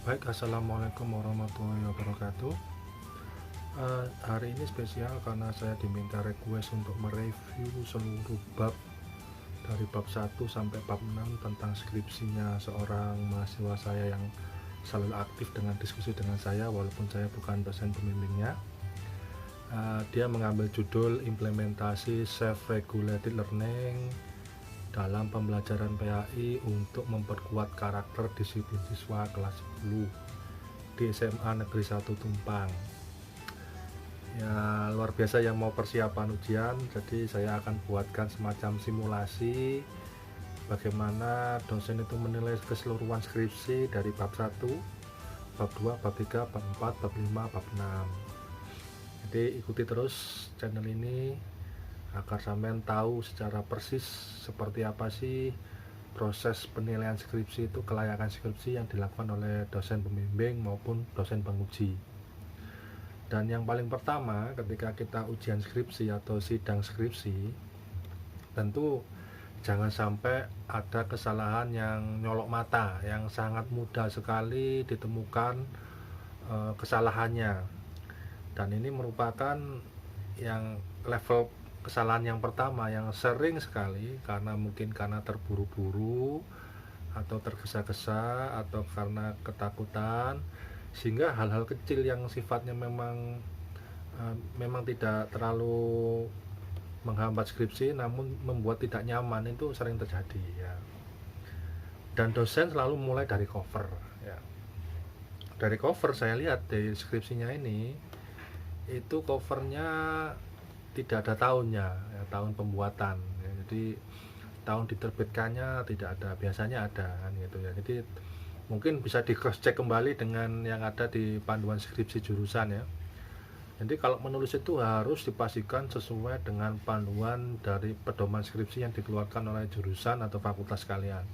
Baik, assalamualaikum warahmatullahi wabarakatuh. Hari ini spesial karena saya diminta request untuk mereview seluruh bab dari bab 1 sampai bab 6 tentang skripsinya seorang mahasiswa saya yang selalu aktif dengan diskusi dengan saya walaupun saya bukan dosen pembimbingnya. Dia mengambil judul implementasi self-regulated learning dalam pembelajaran PAI untuk memperkuat karakter disiplin siswa kelas 10 di SMA Negeri 1 Tumpang. Ya, luar biasa yang mau persiapan ujian, jadi saya akan buatkan semacam simulasi bagaimana dosen itu menilai keseluruhan skripsi dari bab 1, bab 2, bab 3, bab 4, bab 5, bab 6. Jadi ikuti terus channel ini agar sampean tahu secara persis seperti apa sih proses penilaian skripsi itu, kelayakan skripsi yang dilakukan oleh dosen pembimbing maupun dosen penguji. Dan yang paling pertama ketika kita ujian skripsi atau sidang skripsi, tentu jangan sampai ada kesalahan yang nyolok mata, yang sangat mudah sekali ditemukan kesalahannya. Dan ini merupakan yang level kesalahan yang pertama yang sering sekali karena terburu-buru atau tergesa-gesa atau karena ketakutan, sehingga hal-hal kecil yang sifatnya memang tidak terlalu menghambat skripsi namun membuat tidak nyaman itu sering terjadi ya. Dan dosen selalu mulai dari cover ya. Dari cover saya lihat di skripsinya ini itu covernya tidak ada tahunnya ya, tahun pembuatan ya. Jadi tahun diterbitkannya tidak ada, biasanya ada kan gitu ya. Jadi mungkin bisa di cross check kembali dengan yang ada di panduan skripsi jurusan ya. Jadi kalau menulis itu harus dipastikan sesuai dengan panduan dari pedoman skripsi yang dikeluarkan oleh jurusan atau fakultas kalian,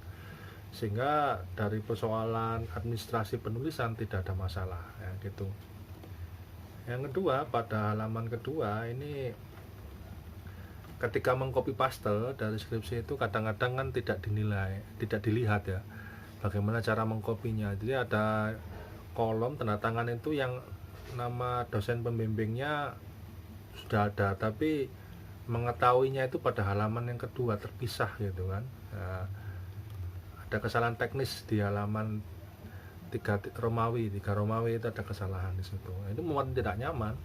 sehingga dari persoalan administrasi penulisan tidak ada masalah ya gitu. Yang kedua, pada halaman kedua ini ketika mengcopy paste dari skripsi itu kadang-kadang kan tidak dilihat ya bagaimana cara mengkopinya. Jadi ada kolom tanda tangan itu yang nama dosen pembimbingnya sudah ada, tapi mengetahuinya itu pada halaman yang kedua terpisah gitu kan. Nah, ada kesalahan teknis di halaman 3 Romawi itu ada kesalahan di situ. Itu membuat tidak nyaman.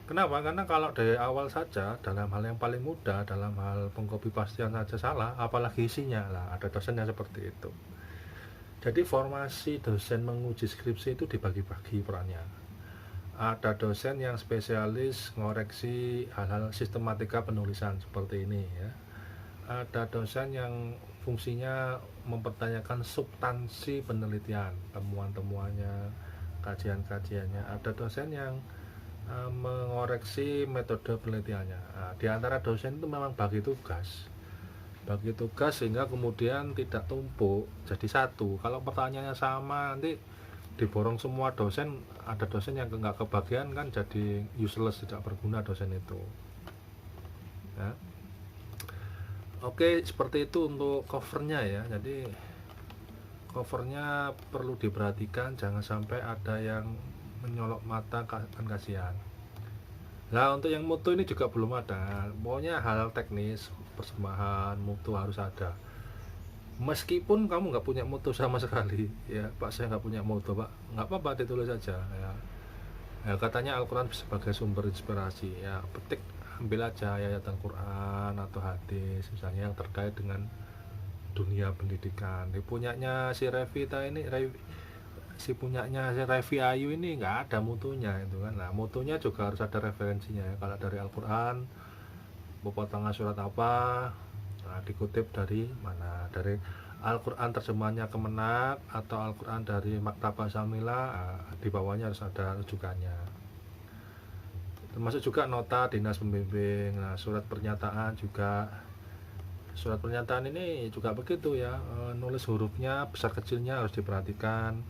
Kenapa? Karena kalau dari awal saja dalam hal yang paling mudah, dalam hal pengcopy pastean saja salah, apalagi isinya lah. Ada dosen yang seperti itu. Jadi formasi dosen menguji skripsi itu dibagi-bagi perannya. Ada dosen yang spesialis ngoreksi hal-hal sistematika penulisan seperti ini ya. Ada dosen yang fungsinya mempertanyakan substansi penelitian, temuan-temuannya, kajian-kajiannya. Ada dosen yang mengoreksi metode penelitiannya. Nah, di antara dosen itu memang bagi tugas sehingga kemudian tidak tumpuk jadi satu. Kalau pertanyaannya sama nanti diborong semua dosen, ada dosen yang nggak kebagian kan jadi useless, tidak berguna dosen itu ya. Oke, seperti itu untuk covernya ya. Jadi covernya perlu diperhatikan, jangan sampai ada yang menyolok mata, kan kasihan. Nah, untuk yang mutu ini juga belum ada. Pokoknya hal-hal teknis, persembahan mutu harus ada. Meskipun kamu nggak punya mutu sama sekali, ya Pak, saya nggak punya mutu Pak, nggak apa-apa, ditulis saja ya. Ya katanya Al-Quran sebagai sumber inspirasi, ya petik, ambil aja ayat Al-Quran atau hadis misalnya yang terkait dengan dunia pendidikan. Di punyanya si Revita ini, si Revi Ayu ini nggak ada mutunya itu kan. Nah, mutunya juga harus ada referensinya ya. Kalau dari Al-Quran potongan surat apa, nah, dikutip dari mana, dari Al-Quran terjemahannya Kemenak atau Al-Quran dari Maktabah Samila, nah, di bawahnya harus ada rujukannya. Termasuk juga nota dinas pembimbing. Nah, surat pernyataan ini juga begitu ya, nulis hurufnya besar kecilnya harus diperhatikan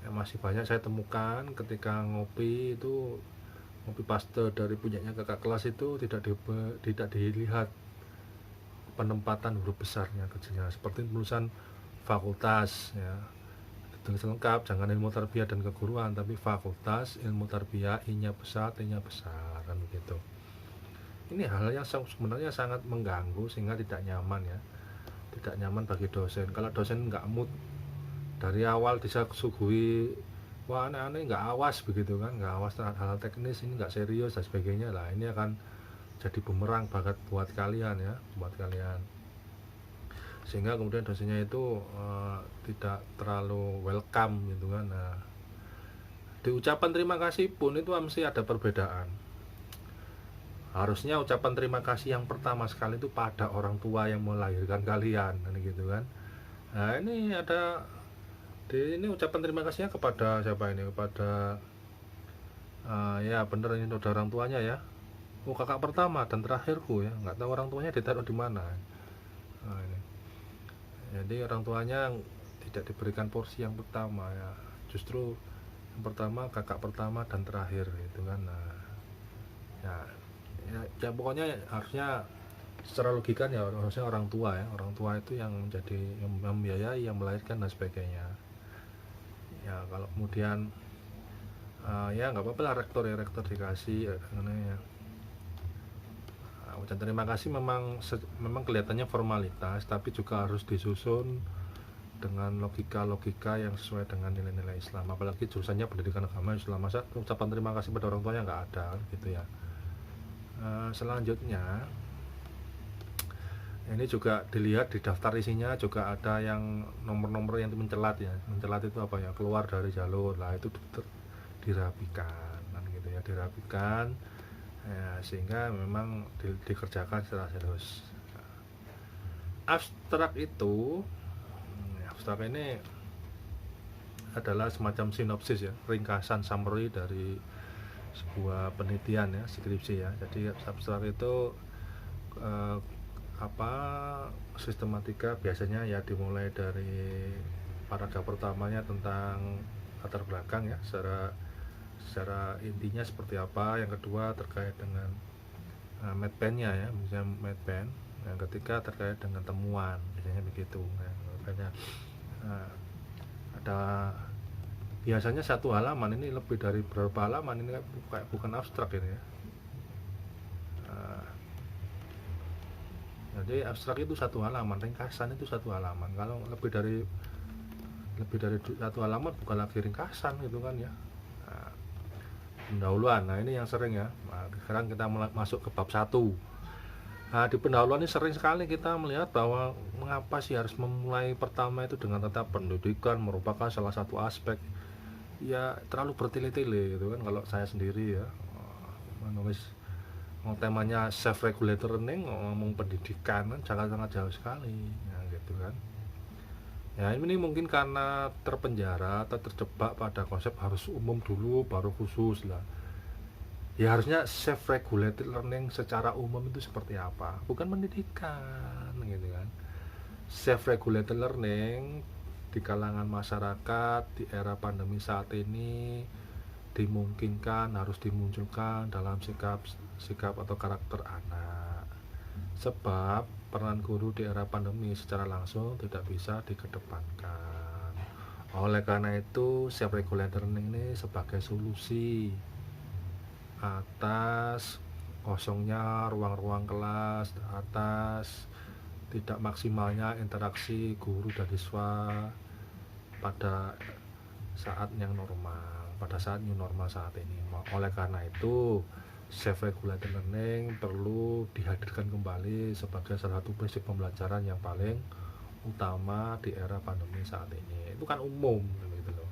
ya. Masih banyak saya temukan ketika ngopi paste dari punyanya kakak kelas itu tidak dilihat penempatan huruf besarnya kecilnya, seperti tulisan fakultas ya, Tulis lengkap, jangan ilmu tarbiyah dan keguruan, tapi fakultas ilmu tarbiyah, I-nya besar, T-nya besar, kan begitu. Ini hal yang sebenarnya sangat mengganggu sehingga tidak nyaman ya, tidak nyaman bagi dosen. Kalau dosen nggak mood dari awal disuguhi wah aneh-aneh, nggak awas begitu kan, nggak awas terhadap hal teknis, ini nggak serius dan sebagainya lah, ini akan jadi bumerang banget buat kalian ya, buat kalian, sehingga kemudian dosennya itu tidak terlalu welcome gitu kan. Nah, di ucapan terima kasih pun itu mesti ada perbedaan. Harusnya ucapan terima kasih yang pertama sekali itu pada orang tua yang melahirkan kalian, gitu kan. Nah ini ada ini ucapan terima kasihnya kepada siapa ini, kepada ya bener ini udah orang tuanya ya, kakak pertama dan terakhirku ya, nggak tahu orang tuanya ditaruh di mana. Nah, ini jadi orang tuanya tidak diberikan porsi yang pertama ya, justru yang pertama, kakak pertama dan terakhir gitu kan. Nah ya pokoknya harusnya secara logika ya harusnya orang tua ya, orang tua itu yang menjadi yang membiayai, yang melahirkan dan sebagainya ya. Kalau kemudian ya nggak apa-apa lah rektor dikasih ya. Ucapan terima kasih memang kelihatannya formalitas, tapi juga harus disusun dengan logika yang sesuai dengan nilai-nilai Islam. Apalagi jurusannya pendidikan agama Islam, masa ucapan terima kasih pada orang tuanya nggak ada gitu ya. Selanjutnya ini juga dilihat di daftar isinya juga ada yang nomor-nomor yang mencelat ya. Mencelat itu apa ya, keluar dari jalur lah, itu dirapikan kan gitu ya, dirapikan ya, sehingga memang dikerjakan secara serius. Abstrak ini adalah semacam sinopsis ya, ringkasan summary dari sebuah penelitian ya, skripsi ya. Jadi abstrak itu sistematika biasanya ya dimulai dari paragraf pertamanya tentang latar belakang ya, secara intinya seperti apa. Yang kedua terkait dengan medpen-nya ya, misalnya medpen. Yang ketiga terkait dengan temuan, biasanya begitu. Makanya ada biasanya satu halaman, ini lebih dari berapa halaman, ini kayak bukan abstrak ini ya. Jadi abstrak itu satu halaman, ringkasan itu satu halaman. Kalau lebih dari satu halaman bukan lagi ringkasan gitu kan ya. Pendahuluan, nah ini yang sering ya. Nah, sekarang kita masuk ke bab 1. Nah, di pendahuluan ini sering sekali kita melihat bahwa mengapa sih harus memulai pertama itu dengan tentang pendidikan merupakan salah satu aspek. Ya terlalu bertele-tele gitu kan kalau saya sendiri ya menulis temanya self regulated learning, ngomong pendidikan kan sangat jauh sekali ya gitu kan. Ya ini mungkin karena terpenjara atau terjebak pada konsep harus umum dulu baru khusus lah. Ya harusnya self regulated learning secara umum itu seperti apa, bukan pendidikan gitu kan. Self regulated learning di kalangan masyarakat di era pandemi saat ini dimungkinkan harus dimunculkan dalam sikap atau karakter anak, sebab peran guru di era pandemi secara langsung tidak bisa dikedepankan. Oleh karena itu self regulated learning ini sebagai solusi atas kosongnya ruang-ruang kelas, atas tidak maksimalnya interaksi guru dan siswa pada saat yang normal, pada saat new normal saat ini. Oleh karena itu self regulated learning perlu dihadirkan kembali sebagai salah satu prinsip pembelajaran yang paling utama di era pandemi saat ini. Itu kan umum gitu loh.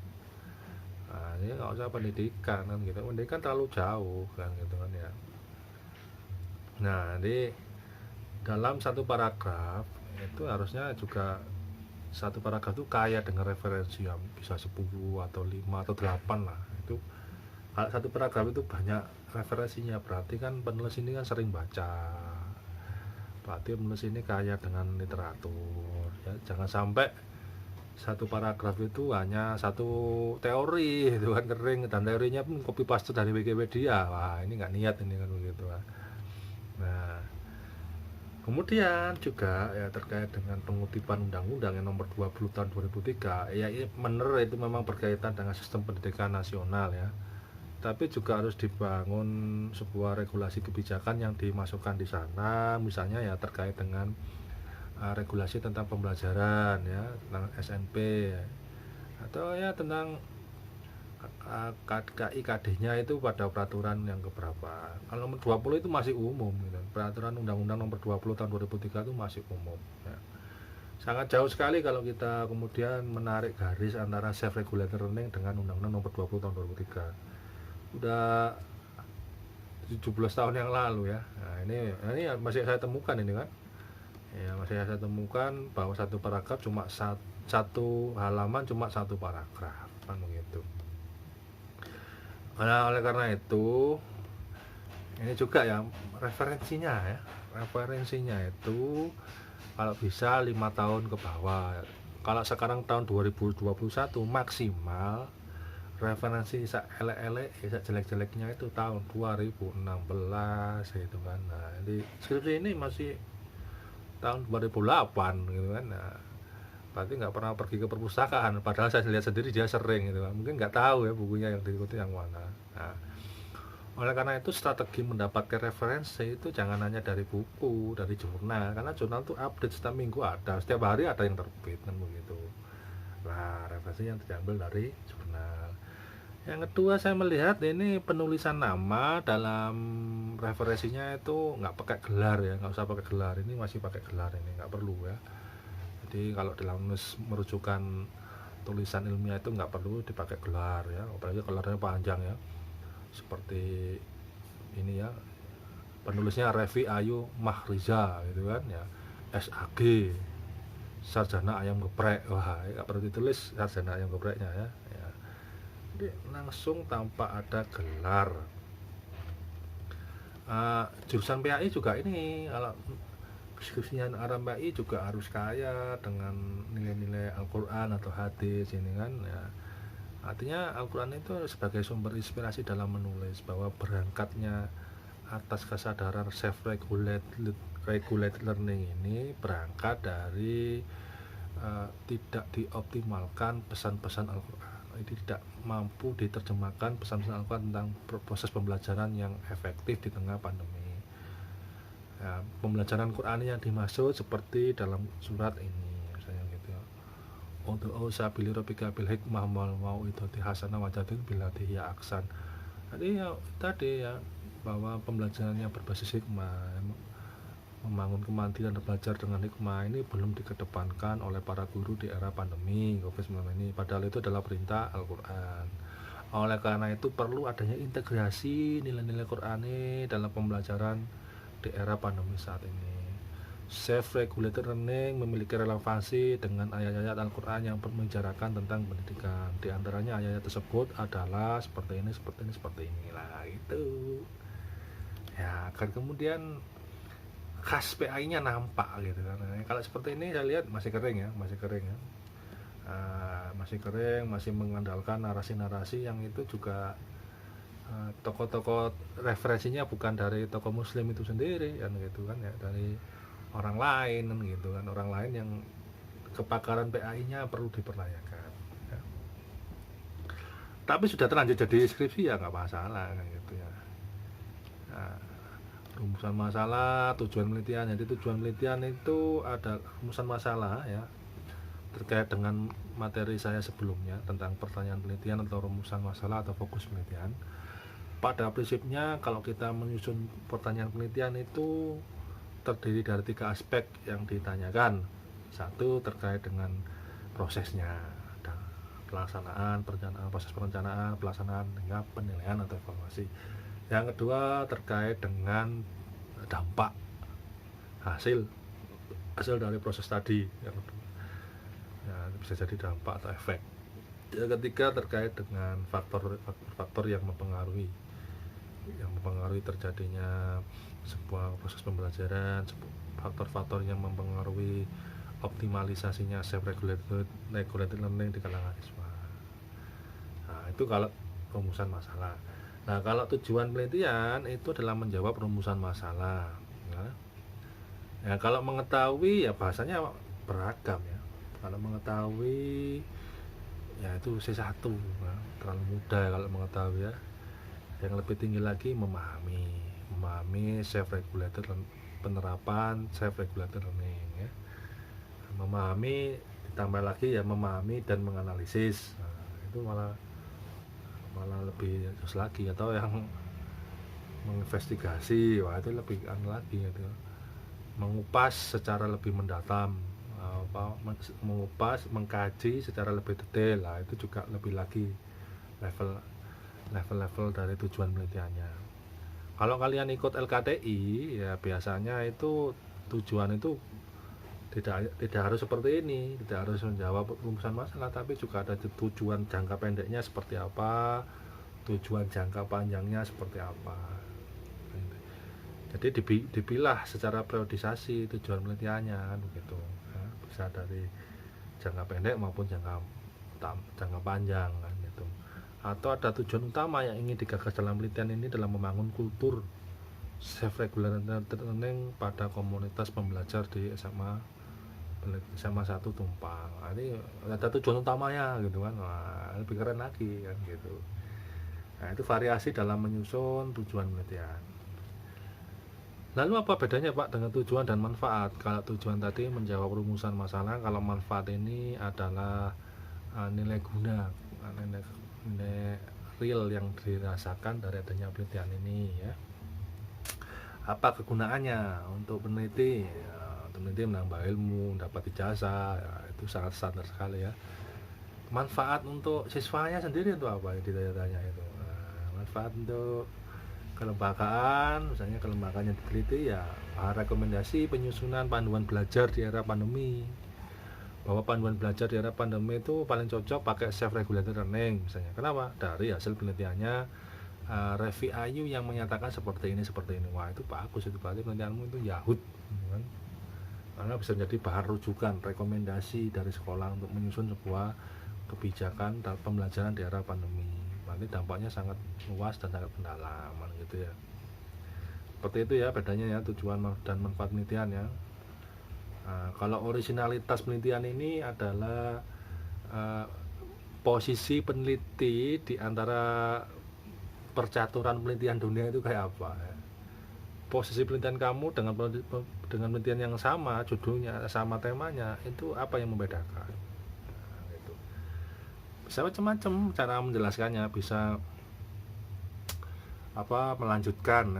Nah, ini nggak usah pendidikan kan gitu, pendidikan terlalu jauh kan gitu kan ya. Nah, di dalam satu paragraf itu harusnya juga satu paragraf itu kaya dengan referensi yang bisa 10 atau 5 atau 8 lah. Itu kalau satu paragraf itu banyak referensinya, berarti kan penulis ini kan sering baca, berarti penulis ini kaya dengan literatur ya. Jangan sampai satu paragraf itu hanya satu teori itu kan kering, dan teorinya pun copy paste dari Wikipedia. Wah ini nggak niat ini kan begitu. Nah Kemudian juga ya terkait dengan pengutipan undang-undang yang nomor 20 tahun 2003, ya benar itu memang berkaitan dengan sistem pendidikan nasional ya. Tapi juga harus dibangun sebuah regulasi kebijakan yang dimasukkan di sana, misalnya ya terkait dengan regulasi tentang pembelajaran ya, tentang SNP atau ya tentang KIKD-nya itu pada peraturan yang keberapa. Kalau nomor 20 itu masih umum gitu. Peraturan Undang-Undang nomor 20 tahun 2003 itu masih umum ya. Sangat jauh sekali kalau kita kemudian menarik garis antara self regulated learning dengan Undang-Undang nomor 20 tahun 2003. Udah 17 tahun yang lalu ya. Nah, ini masih saya temukan ini kan. Ya, masih saya temukan bahwa satu paragraf cuma satu halaman cuma satu paragraf kan begitu. Nah, oleh karena itu ini juga ya referensinya itu kalau bisa 5 tahun ke bawah. Kalau sekarang tahun 2021 maksimal referensi elek-elek jelek-jeleknya itu tahun 2016 gitu kan. Nah, jadi skripsi ini masih tahun 2008 gitu kan. Nah, berarti nggak pernah pergi ke perpustakaan, padahal saya lihat sendiri dia sering gitu kan. Mungkin nggak tahu ya bukunya yang diikuti yang mana. Nah, oleh karena itu strategi mendapatkan referensi itu jangan hanya dari buku, dari jurnal, karena jurnal itu update setiap minggu ada, setiap hari ada yang terbit kan begitu. Nah, referensi yang diambil dari jurnal. Yang kedua, saya melihat ini penulisan nama dalam referensinya itu nggak pakai gelar ya, nggak usah pakai gelar. Ini masih pakai gelar, ini nggak perlu ya. Jadi kalau dalam merujukan tulisan ilmiah itu nggak perlu dipakai gelar ya, apalagi gelarnya panjang ya, seperti ini ya, penulisnya Revi Ayu Mahriza gitu kan ya, SAG, sarjana ayam geprek. Wah, nggak perlu ditulis sarjana ayam gepreknya ya. Jadi langsung tanpa ada gelar. Jurusan PAI juga ini, kalau skripsinya arah PAI juga harus kaya dengan nilai-nilai Al-Quran atau hadis ini kan ya. Artinya Al-Quran itu sebagai sumber inspirasi dalam menulis, bahwa berangkatnya atas kesadaran self-regulated learning ini berangkat dari tidak dioptimalkan pesan-pesan Al-Quran. Jadi tidak mampu diterjemahkan pesan-pesan Al-Quran tentang proses pembelajaran yang efektif di tengah pandemi. Ya, pembelajaran Quran yang dimaksud seperti dalam surat ini misalnya gitu ya. Untuk sabili rabbika bil hikmah wal mau'izati hasanah wajadil billati hiya aksan. Jadi ya tadi ya, bahwa pembelajaran yang berbasis hikmah, membangun kemandirian belajar dengan hikmah ini belum dikedepankan oleh para guru di era pandemi COVID-19 ini, padahal itu adalah perintah Al-Quran. Oleh karena itu perlu adanya integrasi nilai-nilai Qurani dalam pembelajaran di era pandemi saat ini. Self-regulated learning memiliki relevansi dengan ayat-ayat Al-Quran yang membicarakan tentang pendidikan. Di antaranya ayat tersebut adalah seperti ini, seperti ini, seperti inilah itu. Ya, agar kemudian khas PAI-nya nampak gitu kan. Nah, kalau seperti ini saya lihat masih kering ya, masih kering ya. Masih kering, masih mengandalkan narasi-narasi yang itu juga tokoh-tokoh referensinya bukan dari tokoh muslim itu sendiri kan gitu kan ya, dari orang lain kan gitu kan, orang lain yang kepakaran PAI-nya perlu dipertanyakan ya. Tapi sudah terlanjur jadi skripsi ya nggak masalah kan gitu ya. Nah, rumusan masalah, tujuan penelitian. Jadi tujuan penelitian itu ada rumusan masalah ya, terkait dengan materi saya sebelumnya tentang pertanyaan penelitian atau rumusan masalah atau fokus penelitian. Pada prinsipnya kalau kita menyusun pertanyaan penelitian itu terdiri dari 3 aspek yang ditanyakan. Satu, terkait dengan prosesnya, ada pelaksanaan, perencanaan, proses perencanaan, pelaksanaan hingga penilaian atau evaluasi. Yang kedua, terkait dengan dampak hasil dari proses tadi. Yang kedua, ya, bisa jadi dampak atau efek. Yang ketiga, terkait dengan faktor yang mempengaruhi terjadinya sebuah proses pembelajaran, faktor-faktor yang mempengaruhi optimalisasinya self-regulated learning di kalangan siswa. Nah, itu kalau rumusan masalah. Nah, kalau tujuan penelitian itu adalah menjawab rumusan masalah ya. Ya kalau mengetahui ya bahasanya beragam ya. Kalau mengetahui ya itu C1 ya. Terlalu mudah ya kalau mengetahui ya. Yang lebih tinggi lagi memahami self regulated, penerapan self regulated learning ya. Memahami ditambah lagi ya memahami dan menganalisis. Nah, itu malah malah lebih terus lagi, atau yang menginvestigasi, wah itu lebih lagi gitu, mengupas secara lebih mendalam, mengupas, mengkaji secara lebih detail. Lah itu juga lebih lagi level dari tujuan penelitiannya. Kalau kalian ikut LKTI ya biasanya itu tujuan itu tidak harus seperti ini, tidak harus menjawab rumusan masalah, tapi juga ada tujuan jangka pendeknya seperti apa, tujuan jangka panjangnya seperti apa. Jadi dipilah secara periodisasi tujuan penelitiannya kan begitu ya, bisa dari jangka pendek maupun jangka panjang kan gitu. Atau ada tujuan utama yang ingin digagas dalam penelitian ini dalam membangun kultur self regulated learning pada komunitas pembelajar di SMA 1 Tumpang. Nah, ini ada tujuan utamanya gitu kan. Wah, lebih keren lagi kan gitu. Nah, itu variasi dalam menyusun tujuan penelitian. Lalu apa bedanya Pak dengan tujuan dan manfaat? Kalau tujuan tadi menjawab rumusan masalah, kalau manfaat ini adalah nilai guna, nilai real yang dirasakan dari adanya penelitian ini ya. Apa kegunaannya untuk peneliti? Ya, peneliti menambah ilmu, dapat ijazah, ya, itu sangat standar sekali ya. Manfaat untuk siswanya sendiri itu apa yang ditanya-tanya itu? Nah, manfaat untuk kelembagaan, misalnya kelembagaan yang diteliti ya rekomendasi penyusunan panduan belajar di era pandemi, bahwa panduan belajar di era pandemi itu paling cocok pakai self regulated learning misalnya. Kenapa? Dari hasil penelitiannya Revi Ayu yang menyatakan seperti ini. Wah itu bagus, itu berarti penelitianmu itu yahut kan? Karena bisa menjadi bahan rujukan, rekomendasi dari sekolah untuk menyusun sebuah kebijakan pembelajaran di era pandemi. Nanti dampaknya sangat luas dan sangat mendalam gitu ya. Seperti itu ya bedanya ya tujuan dan manfaat penelitian ya. Kalau originalitas penelitian ini adalah posisi peneliti di antara percaturan penelitian dunia itu kayak apa ya. Posisi penelitian kamu dengan penelitian yang sama, judulnya sama, temanya, itu apa yang membedakan? Bisa macam-macam cara menjelaskannya, bisa melanjutkan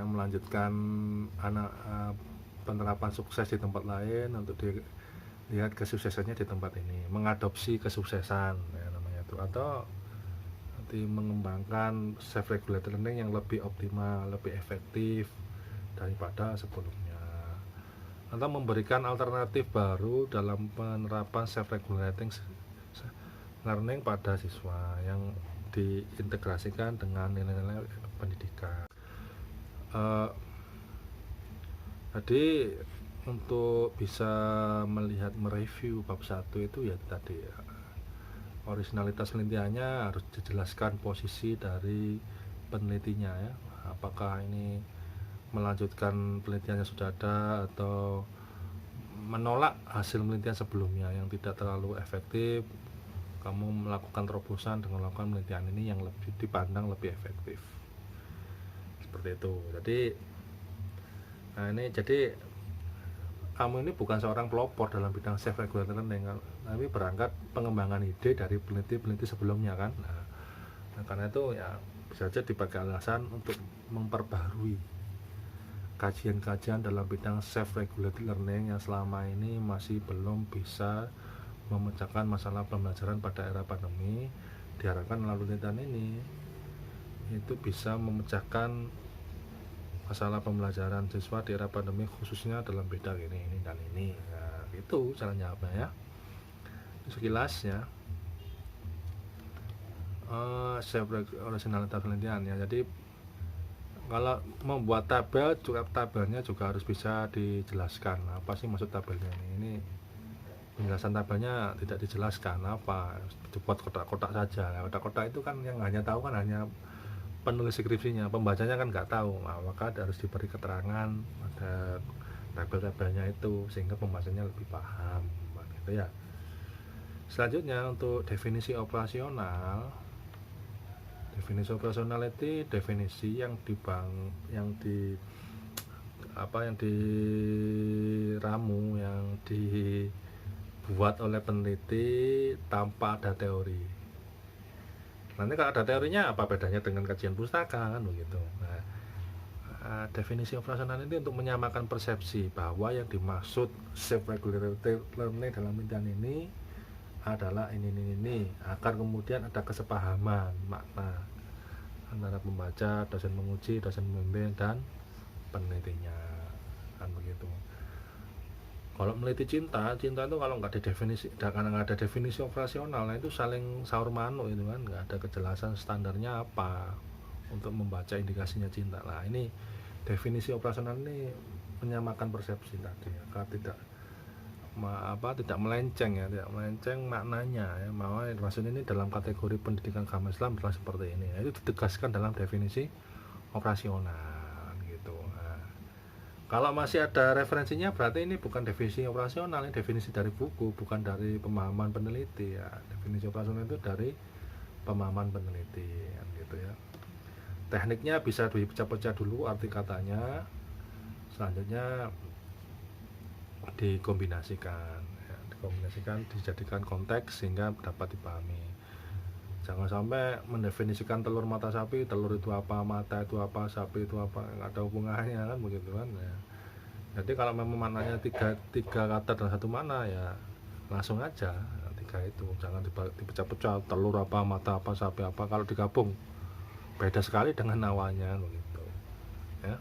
penerapan sukses di tempat lain untuk dilihat kesuksesannya di tempat ini, mengadopsi kesuksesan ya namanya itu, atau nanti mengembangkan self regulated learning yang lebih optimal, lebih efektif daripada sebelumnya, atau memberikan alternatif baru dalam penerapan self regulating learning pada siswa yang diintegrasikan dengan nilai-nilai pendidikan. Jadi untuk bisa mereview bab 1 itu ya tadi ya, originalitas penelitiannya harus dijelaskan posisi dari penelitinya ya, apakah ini melanjutkan penelitiannya sudah ada atau menolak hasil penelitian sebelumnya yang tidak terlalu efektif. Kamu melakukan terobosan dengan melakukan penelitian ini yang lebih dipandang lebih efektif, seperti itu. Jadi kamu ini bukan seorang pelopor dalam bidang self regulated learning, tapi berangkat pengembangan ide dari peneliti sebelumnya kan. Nah, karena itu ya bisa saja dipakai alasan untuk memperbarui kajian-kajian dalam bidang self regulated learning yang selama ini masih belum bisa memecahkan masalah pembelajaran pada era pandemi. Diharapkan melalui penelitian ini itu bisa memecahkan masalah pembelajaran siswa di era pandemi, khususnya dalam bidang ini dan ini. Nah, itu cara jawabnya ya. Sekilas ya. Originalitas penelitian ya. Jadi kalau membuat tabelnya juga harus bisa dijelaskan. Apa sih maksud tabelnya ini? Penjelasan tabelnya tidak dijelaskan apa, dibuat kotak-kotak saja. Kotak-kotak itu kan yang hanya tahu kan hanya penulis skripsinya, pembacanya kan nggak tahu. Maka harus diberi keterangan, ada tabel-tabelnya itu, sehingga pembahasannya lebih paham gitu ya. Selanjutnya untuk definisi operasional. Definisi operasional itu definisi yang diramu, yang dibuat oleh peneliti tanpa ada teori. Nanti kalau ada teorinya, apa bedanya dengan kajian pustaka kan begitu. Nah, definisi operasional ini untuk menyamakan persepsi bahwa yang dimaksud self-regulated learning dalam penelitian ini adalah ini, agar kemudian ada kesepahaman makna antara pembaca, dosen menguji, dosen pembimbing, dan penelitinya kan begitu. Kalau meneliti cinta itu kalau nggak ada definisi operasional, nah itu saling saur manuk itu kan, nggak ada kejelasan standarnya apa untuk membaca indikasinya cinta. Nah ini definisi operasional ini menyamakan persepsi tadi agar tidak melenceng maknanya ya. Maksudnya ini dalam kategori pendidikan agama Islam adalah seperti ini. Itu ditegaskan dalam definisi operasional gitu. Nah, kalau masih ada referensinya berarti ini bukan definisi operasional, ini definisi dari buku, bukan dari pemahaman peneliti ya. Definisi operasional itu dari pemahaman peneliti kan gitu ya. Tekniknya bisa dipecah-pecah dulu arti katanya, selanjutnya dikombinasikan, dijadikan konteks sehingga dapat dipahami. Jangan sampai mendefinisikan telur mata sapi, telur itu apa, mata itu apa, sapi itu apa, nggak ada hubungannya kan begitu kan ya. Jadi kalau memang maknanya tiga kata dalam satu mana ya langsung aja tiga itu, jangan dipecah-pecah telur apa, mata apa, sapi apa. Kalau digabung beda sekali dengan awalnya begitu ya.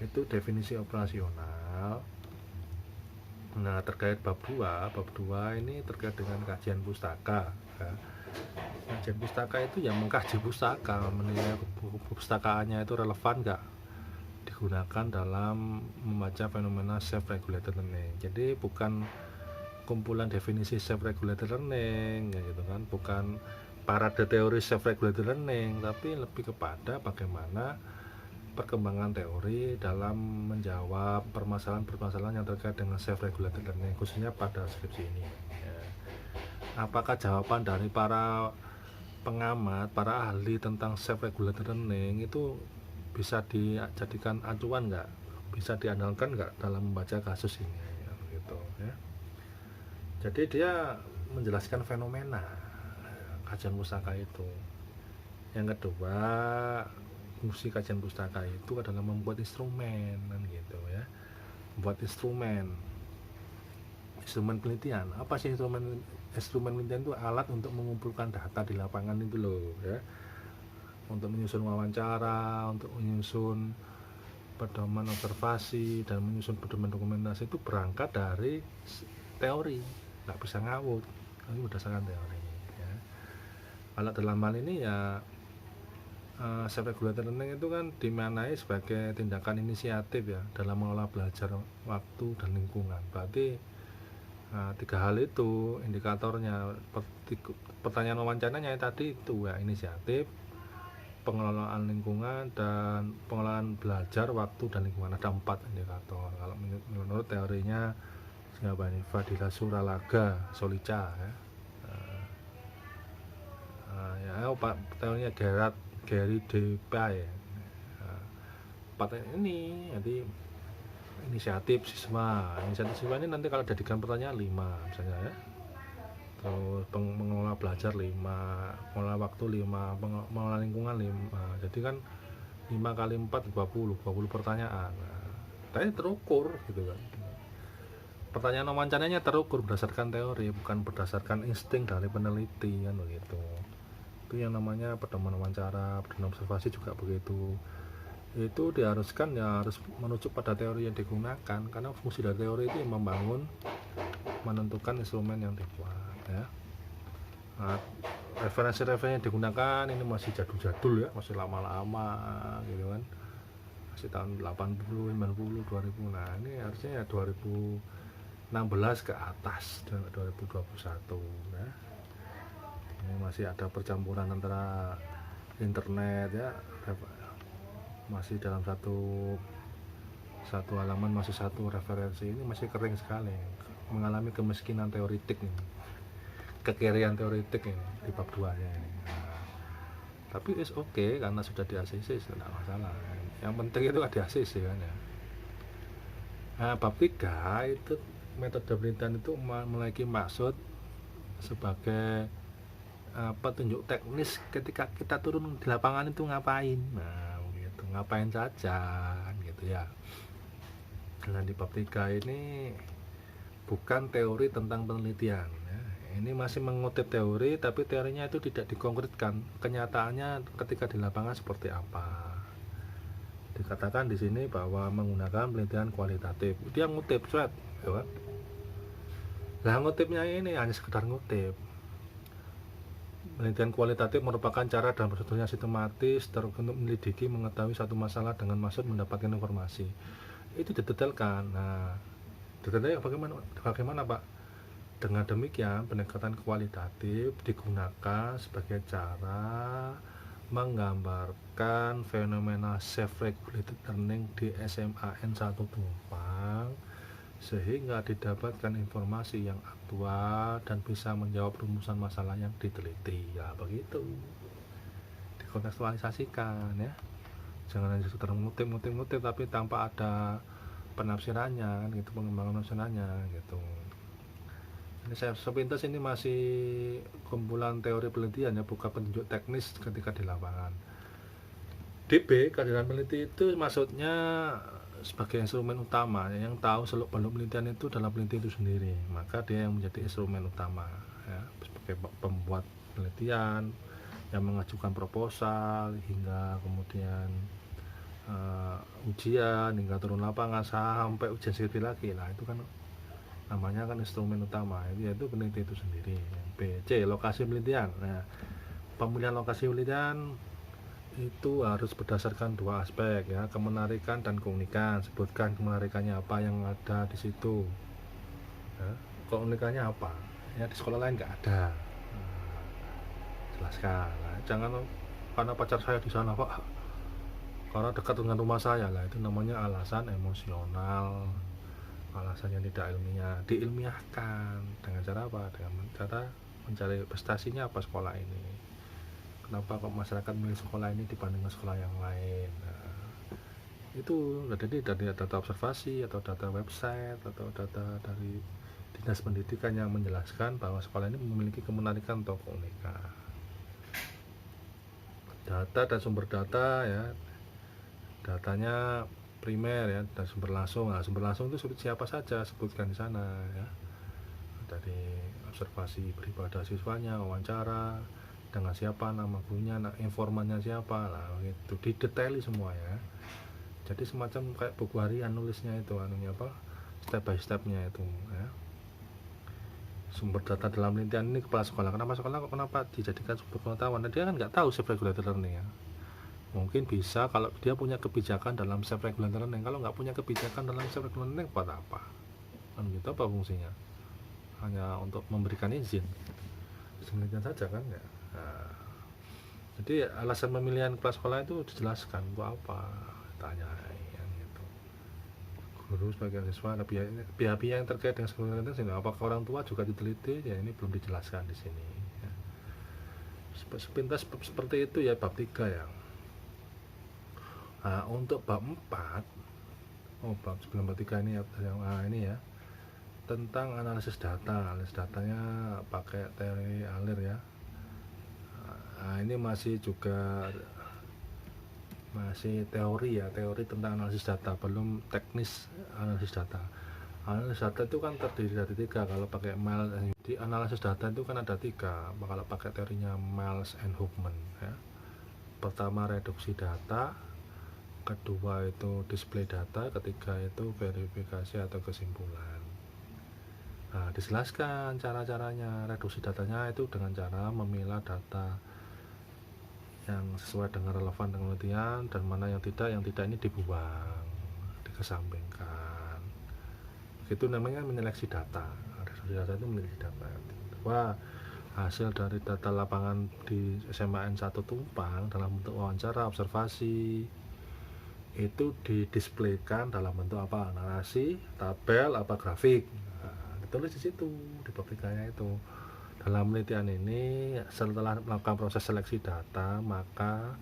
Itu definisi operasional. Nah, terkait bab 2 ini terkait dengan kajian pustaka ya. Kajian pustaka itu yang mengkaji pustaka, menilai pustakaannya itu relevan nggak digunakan dalam membaca fenomena self-regulated learning. Jadi bukan kumpulan definisi self-regulated learning gitu kan, bukan parade teori self-regulated learning, tapi lebih kepada bagaimana perkembangan teori dalam menjawab permasalahan-permasalahan yang terkait dengan self-regulated learning, khususnya pada skripsi ini ya. Apakah jawaban dari para pengamat, para ahli tentang self-regulated learning itu bisa dijadikan acuan nggak, bisa diandalkan nggak dalam membaca kasus ini ya, gitu ya. Jadi dia menjelaskan fenomena kajian pustaka itu. Yang kedua, fungsi kajian pustaka itu adalah membuat instrumen kan gitu ya. Membuat instrumen penelitian. Apa sih instrumen penelitian? Itu alat untuk mengumpulkan data di lapangan itu loh ya. Untuk menyusun wawancara, untuk menyusun pedoman observasi, dan menyusun pedoman dokumentasi itu berangkat dari teori, nggak bisa ngawur, tapi berdasarkan teori ya. Kalau dalam hal ini ya self-regulated learning itu kan dimaknai sebagai tindakan inisiatif ya dalam mengelola belajar waktu dan lingkungan. Berarti tiga hal itu indikatornya. Pertanyaan wawancaranya tadi itu ya, inisiatif, pengelolaan lingkungan, dan pengelolaan belajar waktu dan lingkungan. Ada 4 indikator kalau menurut teorinya Fadila Suralaga Solica ya. Teorinya Gary Depay ya. Ini nanti inisiatif siswa ini nanti kalau jadikan pertanyaan 5 misalnya ya. Terus mengelola belajar 5, mengelola waktu 5, mengelola lingkungan 5. Jadi kan 5 kali 4 20 pertanyaan. Tapi terukur gitu kan. Pertanyaan wawancaranya terukur berdasarkan teori, bukan berdasarkan insting dari peneliti kan begitu. Itu yang namanya pedoman wawancara, pedoman observasi juga begitu. Itu diharuskan ya harus merujuk pada teori yang digunakan, karena fungsi dari teori itu membangun, menentukan instrumen yang dibuat ya. Nah, referensi-referensi yang digunakan ini masih jadul-jadul ya, masih lama-lama gitu kan, masih tahun 80, 90, 2000. Nah ini harusnya ya 2016 ke atas, 2021 ya. Ini masih ada percampuran antara internet ya, masih dalam satu Satu halaman masih satu referensi, ini masih kering sekali, mengalami kemiskinan teoritik ini, kekirian teoritik ini di bab 2 nya ini. Nah, tapi is oke karena sudah di ACC, tidak masalah. Yang penting itu ada ACC kan ya. Nah, bab 3 itu metode penelitian itu memiliki maksud sebagai petunjuk teknis ketika kita turun di lapangan itu ngapain. Nah, gitu, ngapain saja gitu ya. Nah, di bab 3 ini bukan teori tentang penelitian ya. Ini masih mengutip teori, tapi teorinya itu tidak dikonkretkan. Kenyataannya ketika di lapangan seperti apa. Dikatakan di sini bahwa menggunakan penelitian kualitatif. Dia ngutip, ya kan? Nah, ngutipnya ini hanya sekedar ngutip. Penelitian kualitatif merupakan cara dan prosedurnya sistematis untuk menyelidiki, mengetahui satu masalah dengan maksud mendapatkan informasi. Itu didetailkan. Nah, detailnya bagaimana Pak? Dengan demikian, pendekatan kualitatif digunakan sebagai cara menggambarkan fenomena self-regulated learning di SMAN 1 Tumpang sehingga didapatkan informasi yang aktual dan bisa menjawab rumusan masalah yang diteliti. Ya begitu, dikontekstualisasikan ya, jangan hanya sekedar ngutip tapi tanpa ada penafsirannya kan gitu, pengembangan penafsirannya gitu. Ini saya sepintas ini masih kumpulan teori penelitian ya, bukan petunjuk teknis ketika di lapangan. DB, kehadiran peneliti itu maksudnya sebagai instrumen utama yang tahu seluk beluk penelitian itu dalam penelitian itu sendiri, maka dia yang menjadi instrumen utama ya, sebagai pembuat penelitian yang mengajukan proposal hingga kemudian ujian hingga turun lapangan sampai ujian skripsi lagi. Nah, itu kan namanya kan instrumen utama, yaitu peneliti itu sendiri. B, C, lokasi penelitian. Nah, pemilihan lokasi penelitian itu harus berdasarkan dua aspek ya, kemenarikan dan keunikan. Sebutkan kemenarikannya apa yang ada di situ ya, keunikannya apa ya, di sekolah lain nggak ada. Nah, jelaskan. Nah, jangan karena pacar saya di sana Pak, karena dekat dengan rumah saya lah, itu namanya alasan emosional, alasan yang tidak ilmiah. Diilmiahkan dengan cara apa? Dengan cara mencari prestasinya apa sekolah ini, kenapa kok masyarakat memilih sekolah ini dibandingkan sekolah yang lain. Nah, itu jadi dari data observasi atau data website atau data dari dinas pendidikan yang menjelaskan bahwa sekolah ini memiliki kemenarikan atau keunikan. Data dan sumber data ya, datanya primer ya, dan sumber langsung. Nah, sumber langsung itu siapa saja, sebutkan di sana ya, dari observasi beribadah siswanya, wawancara dengan siapa, nama gurunya, informannya siapa lah, gitu, didetaili semua ya. Jadi semacam kayak buku harian nulisnya itu anunya apa, step by stepnya itu ya. Sumber data dalam penelitian ini kepala sekolah. Kenapa dijadikan sumber pengetahuan? Nah, dia kan nggak tahu self-regulated learning ya. Mungkin bisa kalau dia punya kebijakan dalam self-regulated learning. Kalau nggak punya kebijakan dalam self-regulated learning, buat apa? Kan gitu, apa fungsinya? Hanya untuk memberikan izin penelitian saja kan ya. Nah, jadi alasan pemilihan kepala sekolah itu dijelaskan buat apa, tanya gitu. Guru sebagai siswa, ada pihak-pihak yang terkait dengan sekolah sini, apakah orang tua juga diteliti ya, ini belum dijelaskan di sini ya. Sepintas seperti itu ya bab 3 ya. Nah, untuk bab 4, bab sebelum bab 3 ini ini ya, tentang analisis data. Analisis datanya pakai teori alir ya. Nah, ini masih teori ya, teori tentang analisis data, belum teknis analisis data. Analisis data itu kan terdiri dari 3 kalau pakai Miles. Di analisis data itu kan ada 3 kalau pakai teorinya Miles and Huffman ya. Pertama reduksi data, kedua itu display data, ketiga itu verifikasi atau kesimpulan. Nah, dijelaskan cara-caranya. Reduksi datanya itu dengan cara memilah data yang sesuai dengan relevan dengan penelitian, dan mana yang tidak ini dibuang, dikesampingkan. Itu namanya menyeleksi data. Reduksi data itu menyeleksi data. Wah, hasil dari data lapangan di SMAN 1 Tumpang dalam bentuk wawancara, observasi, itu didisplaykan dalam bentuk apa, narasi, tabel, apa grafik. Nah, ditulis di situ di bab 3-nya itu. Dalam penelitian ini setelah melakukan proses seleksi data, maka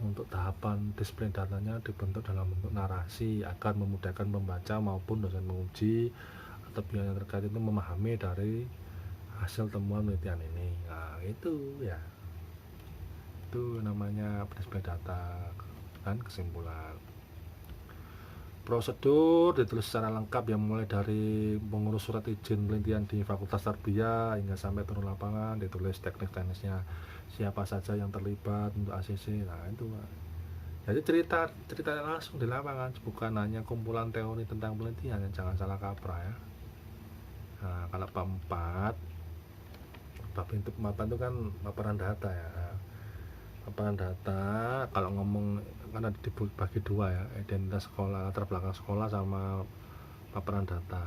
untuk tahapan display datanya dibentuk dalam bentuk narasi agar memudahkan pembaca maupun dosen menguji atau pihak yang terkait itu memahami dari hasil temuan penelitian ini. Nah, itu ya, itu namanya display data dan kesimpulan. Prosedur ditulis secara lengkap, yang mulai dari mengurus surat izin penelitian di Fakultas Tarbiyah hingga sampai turun lapangan, ditulis teknis-teknisnya, siapa saja yang terlibat untuk ACC. Nah, itu jadi cerita langsung di lapangan, bukan hanya kumpulan teori tentang penelitian, jangan salah kaprah ya. Nah, kalau bab itu itu kan paparan data ya. Paparan data kalau ngomong kan ada dibagi dua ya, identitas sekolah, latar belakang sekolah, sama paparan data.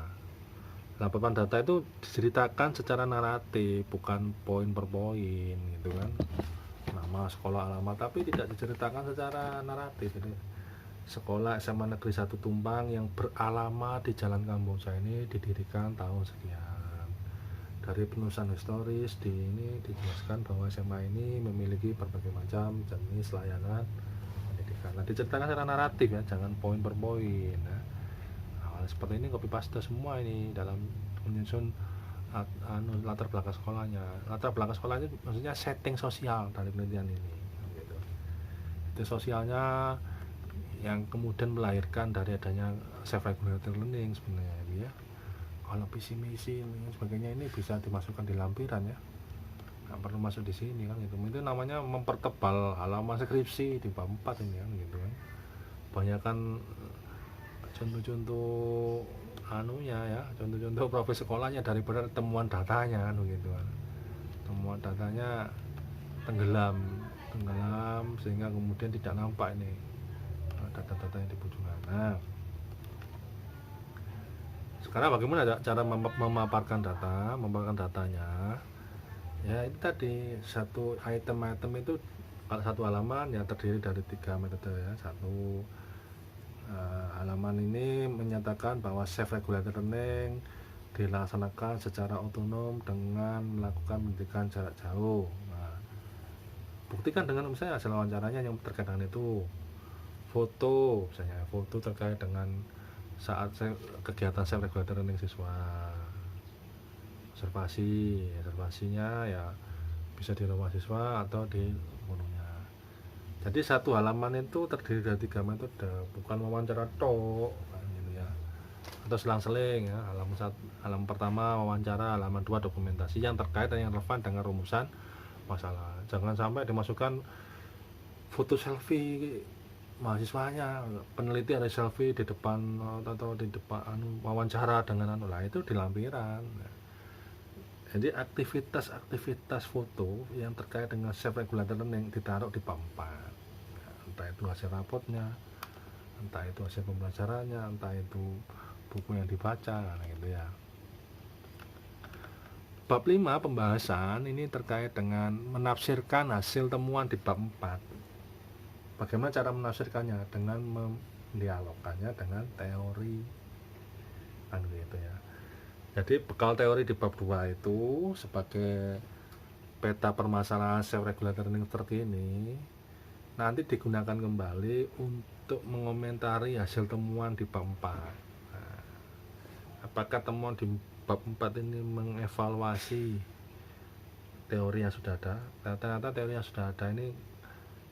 Nah, paparan data itu diceritakan secara naratif, bukan poin per poin gitu kan, nama, sekolah, alamat, tapi tidak diceritakan secara naratif. Jadi sekolah SMA Negeri 1 Tumpang yang beralamat di Jalan Kamboja ini didirikan tahun sekian. Dari penulisan historis di ini dijelaskan bahwa SMA ini memiliki berbagai macam jenis layanan pendidikan. Nah, diceritakan secara naratif ya, jangan poin per poin ya. Nah, seperti ini copy paste semua ini dalam menyusun latar belakang sekolahnya. Latar belakang sekolahnya maksudnya setting sosial dari penelitian ini gitu. Itu sosialnya yang kemudian melahirkan dari adanya self regulated learning sebenarnya ya. Kalau visi misi dan sebagainya ini bisa dimasukkan di lampiran ya, nggak perlu masuk di sini kan gitu. Itu namanya mempertebal halaman skripsi di bab 4 ini kan gitu kan. Banyak kan contoh-contoh anunya ya, contoh-contoh profil sekolahnya daripada temuan datanya kan gitu kan. Temuan datanya tenggelam sehingga kemudian tidak nampak ini data-data yang dibutuhkan. Nah, sekarang bagaimana cara memaparkan datanya ya. Itu tadi satu item itu, satu halaman yang terdiri dari 3 metode ya. Satu halaman ini menyatakan bahwa self regulated learning dilaksanakan secara otonom dengan melakukan pendidikan jarak jauh. Nah, buktikan dengan misalnya hasil wawancaranya yang terkait dengan itu, foto misalnya, foto terkait dengan saat kegiatan self regulated learning siswa, observasinya ya bisa di rumah siswa atau di gunungnya. Jadi satu halaman itu terdiri dari 3 metode, bukan wawancara tok gitu ya, atau selang-seling ya. Halaman pertama wawancara, halaman 2 dokumentasi yang terkait dan yang relevan dengan rumusan masalah. Jangan sampai dimasukkan foto selfie mahasiswanya, peneliti ada selfie di depan atau di depan wawancara dengan lah, itu di lampiran. Jadi aktivitas foto yang terkait dengan self regulated learning ditaruh di bab 4. Entah itu hasil rapotnya, entah itu hasil pembelajarannya, entah itu buku yang dibaca, nah gitu ya. Bab 5 pembahasan ini terkait dengan menafsirkan hasil temuan di bab 4. Bagaimana cara menafsirkannya? Dengan mendialogkannya dengan teori kan gitu ya. Jadi bekal teori di bab 2 itu sebagai peta permasalahan self regulated learning terkini nanti digunakan kembali untuk mengomentari hasil temuan di bab 4. Nah, apakah temuan di bab 4 ini mengevaluasi teori yang sudah ada? Ternyata teori yang sudah ada ini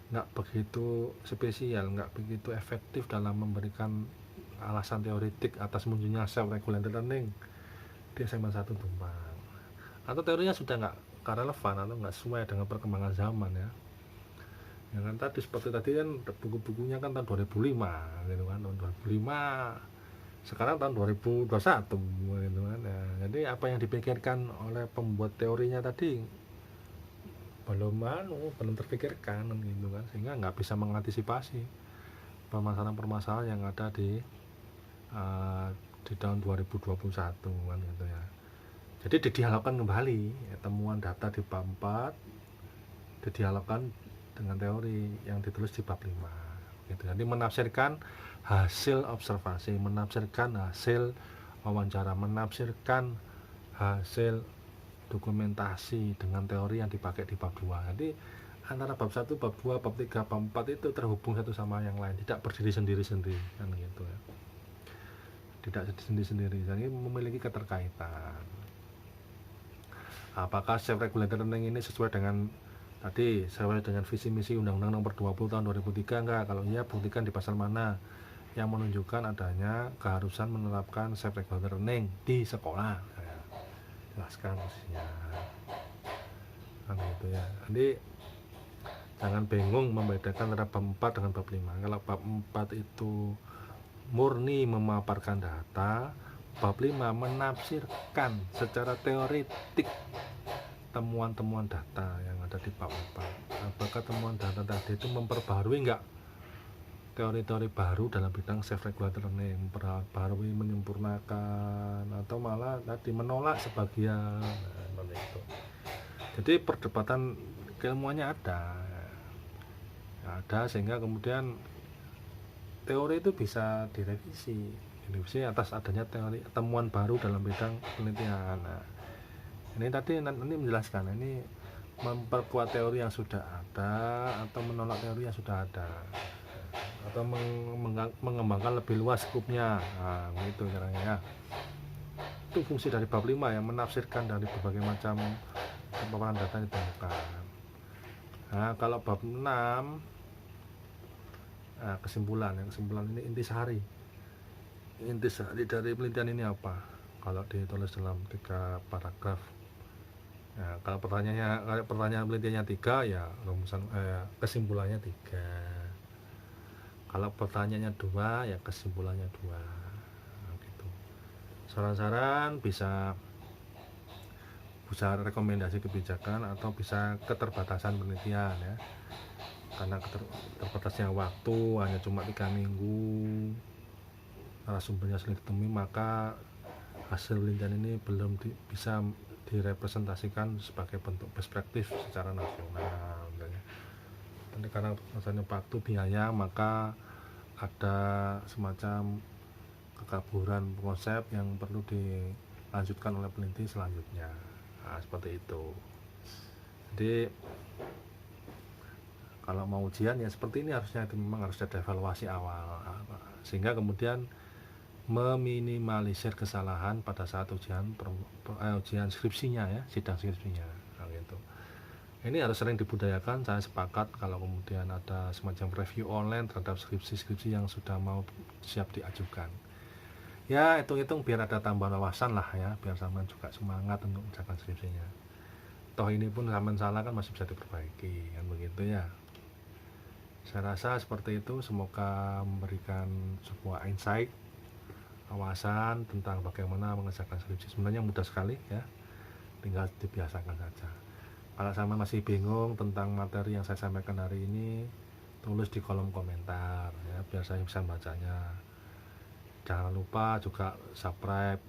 nggak begitu spesial, nggak begitu efektif dalam memberikan alasan teoritik atas munculnya self regulated learning di SMA 1 Tumpang, atau teorinya sudah nggak relevan atau nggak sesuai dengan perkembangan zaman ya. Yang kan tadi seperti tadi kan buku-bukunya kan tahun 2005 gitu kan, tahun 2005, sekarang tahun 2021 gitu kan ya. Jadi apa yang dipikirkan oleh pembuat teorinya tadi belum terpikirkan gitu kan, sehingga nggak bisa mengantisipasi permasalahan-permasalahan yang ada di tahun 2021 kan gitu ya. Jadi didialogkan kembali ya, temuan data di bab 4 didialogkan dengan teori yang ditulis di bab 5. gitu. Jadi menafsirkan hasil observasi, menafsirkan hasil wawancara, menafsirkan hasil dokumentasi dengan teori yang dipakai di bab 2. Jadi antara bab 1, bab 2, bab 3, bab 4 itu terhubung satu sama yang lain, tidak berdiri sendiri-sendiri kan gitu ya. Tidak sendiri-sendiri, jadi memiliki keterkaitan. Apakah self regulated learning ini sesuai dengan tadi, sesuai dengan visi misi Undang-Undang Nomor 20 Tahun 2003 enggak? Kalau iya, buktikan di pasal mana yang menunjukkan adanya keharusan menerapkan self regulated learning di sekolah. Saya jelaskan posisinya kan gitu ya. Jadi jangan bingung membedakan antara bab 4 dengan bab 5. Kalau bab 4 itu murni memaparkan data, bab 5 menafsirkan secara teoretik temuan-temuan data yang ada di bab 4. Apakah temuan data tadi itu memperbarui enggak teori-teori baru dalam bidang self regulated learning, memperbarui, menyempurnakan, atau malah tadi menolak sebagian, seperti itu. Jadi perdebatan keilmuannya ada sehingga kemudian teori itu bisa direvisi atas adanya teori temuan baru dalam bidang penelitian. Nah, ini tadi nanti menjelaskan ini memperkuat teori yang sudah ada atau menolak teori yang sudah ada, atau mengembangkan lebih luas skupnya. Nah, gitu caranya ya. Itu fungsi dari bab 5 yang menafsirkan dari berbagai macam paparan data yang ditemukan. Nah, kalau bab 6 kesimpulan ini intisari dari penelitian ini apa? Kalau ditulis dalam 3 paragraf. Nah, kalau pertanyaan penelitiannya 3 ya rumusan kesimpulannya 3. Kalau pertanyaannya 2 ya kesimpulannya 2. Nah, gitu. Saran-saran bisa rekomendasi kebijakan atau bisa keterbatasan penelitian ya. Karena terbatasnya waktu hanya cuma 3 minggu, narasumbernya sulit ditemui, maka hasil penelitian ini belum bisa direpresentasikan sebagai bentuk perspektif secara nasional. Nanti karena misalnya waktu biaya, maka ada semacam kekaburan konsep yang perlu dilanjutkan oleh peneliti selanjutnya. Nah, seperti itu. Jadi kalau mau ujian ya seperti ini harusnya, itu memang harus ada evaluasi awal sehingga kemudian meminimalisir kesalahan pada saat ujian skripsinya ya, sidang skripsinya. Nah, gitu. Ini harus sering dibudayakan. Saya sepakat kalau kemudian ada semacam review online terhadap skripsi-skripsi yang sudah mau siap diajukan. Ya, hitung-hitung biar ada tambahan wawasan lah ya, biar sampean juga semangat untuk mengerjakan skripsinya. Toh ini pun sampean salah kan masih bisa diperbaiki, kan begitu ya. Saya rasa seperti itu, semoga memberikan sebuah insight, wawasan tentang bagaimana mengerjakan skripsi. Sebenarnya mudah sekali ya, tinggal dibiasakan saja. Kalau sama masih bingung tentang materi yang saya sampaikan hari ini, tulis di kolom komentar ya, biar saya bisa bacanya. Jangan lupa juga subscribe,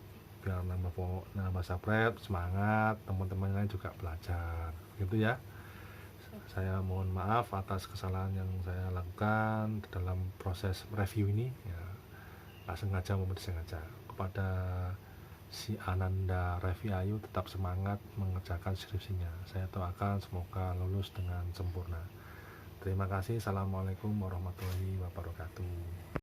biar nambah subscribe, semangat teman-teman lain juga belajar gitu ya. Saya mohon maaf atas kesalahan yang saya lakukan dalam proses review ini ya, nggak sengaja maupun disengaja. Kepada si Ananda Revi Ayu, tetap semangat mengerjakan skripsinya. Saya doakan semoga lulus dengan sempurna. Terima kasih. Assalamualaikum warahmatullahi wabarakatuh.